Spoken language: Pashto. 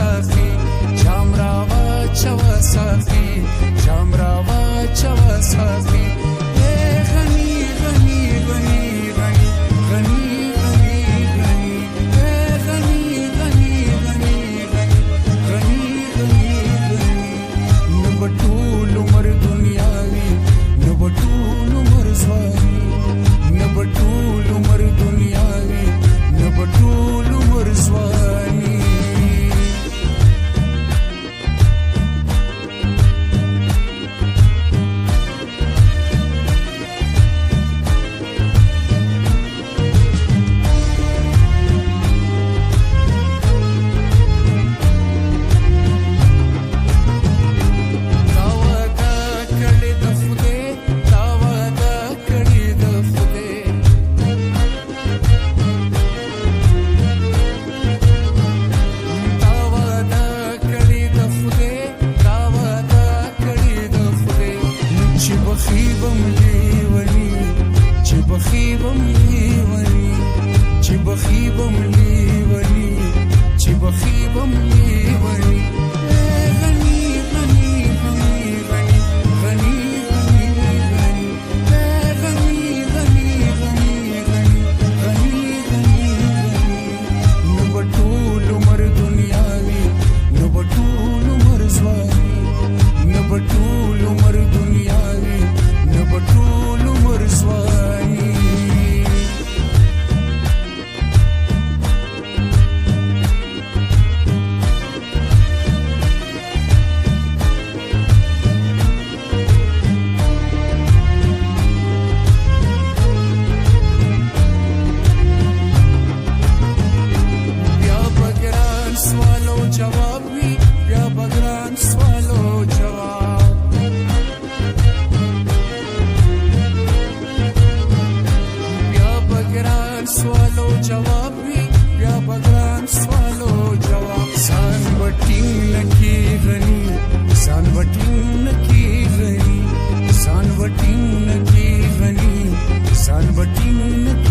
safi jamrawa chawa safi jamrawa chawa safi ghani ghani ghani ghani ghani ghani ghani ghani ghani ghani ghani ghani ghani नबटूल उमर दुनियावी नबटूल उमर स्वामी नबटूल उमर दुनियावी नबटूल उमर स्वामी بخيبم ليوني بخيبم ليوني بخيبم ليوني بخيبم ليوني غني غني غني غني غني غني غني غني غني غني غني غني نبطول عمر دنياوي نبطول عمر زواني نبطول عمر دنياوي نبطول عمر زواني بیا بگران سوالو جواب وی بیا بگران سوالو جواب بیا بگران سوالو جواب وی بیا بگران سوالو جواب سان وټینګ نکی غنی سان وټینګ نکی غنی سان وټینګ نکی غنی سان وټینګ نکی